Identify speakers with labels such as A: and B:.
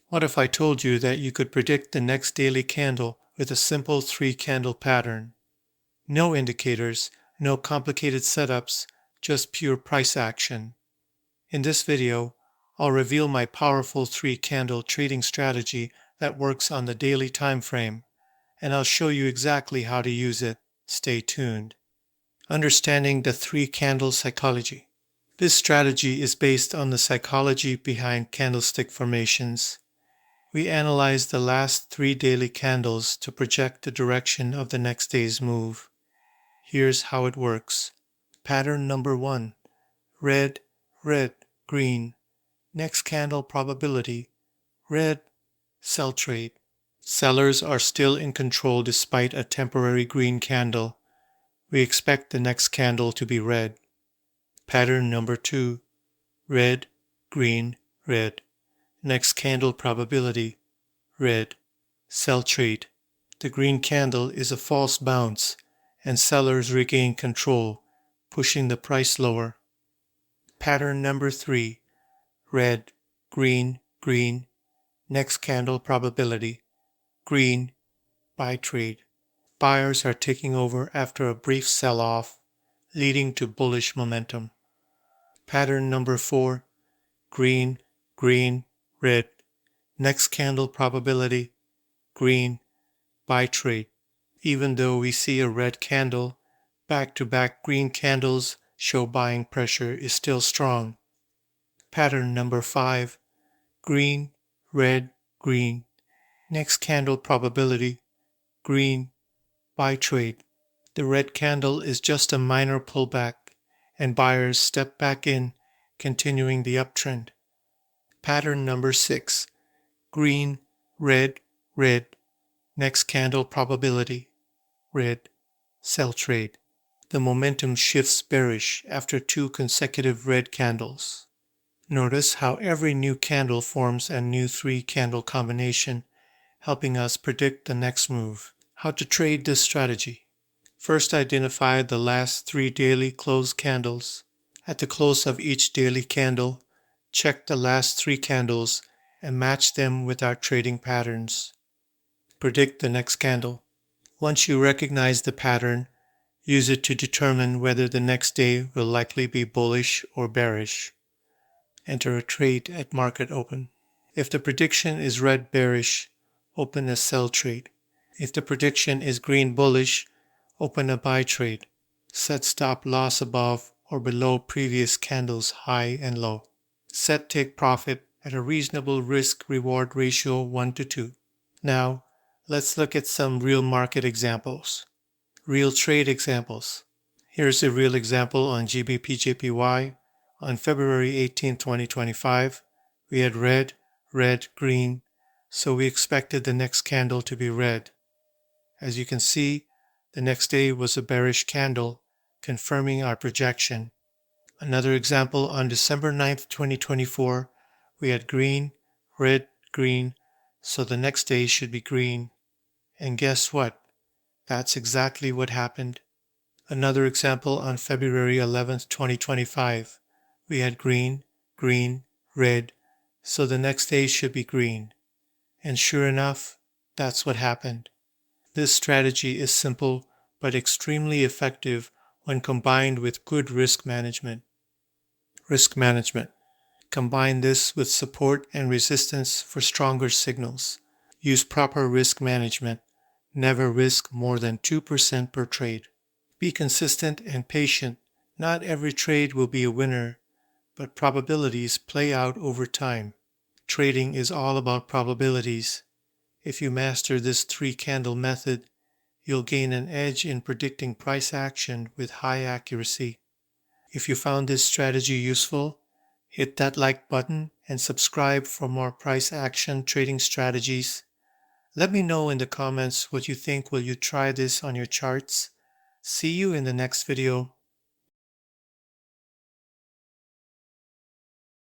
A: What if I told you that you could predict the next daily candle with a simple 3-candle pattern? No indicators, no complicated setups, just pure price action. In this video, I'll reveal my powerful 3-candle trading strategy that works on the daily time frame, and I'll show you exactly how to use it. Stay tuned. Understanding the 3-candle psychology. This strategy is based on the psychology behind candlestick formations. We analyze the last 3 daily candles to project the direction of the next day's move. Here's how it works. Pattern number 1. Red, red, green. Next candle probability. Red, sell trade. Sellers are still in control despite a temporary green candle. We expect the next candle to be red. Pattern number 2. Red, green, red. Next candle probability. Red, sell trade. The green candle is a false bounce, and sellers regain control, pushing the price lower. Pattern number 3. Red, green, green. Next candle probability. Green, buy trade. Buyers are taking over after a brief sell-off, leading to bullish momentum. Pattern number 4. Green, green, red. Next candle probability. Green, buy trade. Even though we see a red candle, back-to-back green candles show buying pressure is still strong. Pattern number 5. Green, red, green. Next candle probability. Green, buy trade. The red candle is just a minor pullback, and buyers step back in, continuing the uptrend. Pattern number 6. Green, red, red. Next candle probability. Red, sell trade. The momentum shifts bearish after 2 consecutive red candles. Notice how every new candle forms a new 3-candle combination, helping us predict the next move. How to trade this strategy. First, identify the last 3 daily close candles. At the close of each daily candle, check the last 3 candles and match them with our trading patterns. Predict the next candle. Once you recognize the pattern, use it to determine whether the next day will likely be bullish or bearish. Enter a trade at market open. If the prediction is red bearish, open a sell trade. If the prediction is green bullish, open a buy trade. Set stop loss above or below previous candles high and low. Set take profit at a reasonable risk-reward ratio 1:2. Now, let's look at some real market examples. Real trade examples. Here's a real example on GBP/JPY. On February 18, 2025, we had red, red, green, so we expected the next candle to be red. As you can see, the next day was a bearish candle, confirming our projection. Another example on December 9, 2024, we had green, red, green, so the next day should be green. And guess what? That's exactly what happened. Another example on February 11, 2025, we had green, green, red, so the next day should be green. And sure enough, that's what happened. This strategy is simple but extremely effective when combined with good risk management. Risk management. Combine this with support and resistance for stronger signals. Use proper risk management. Never risk more than 2% per trade. Be consistent and patient. Not every trade will be a winner, but probabilities play out over time. Trading is all about probabilities. If you master this 3-candle method, you'll gain an edge in predicting price action with high accuracy. If you found this strategy useful, hit that like button and subscribe for more price action trading strategies. Let me know in the comments what you think. Will you try this on your charts? See you in the next video.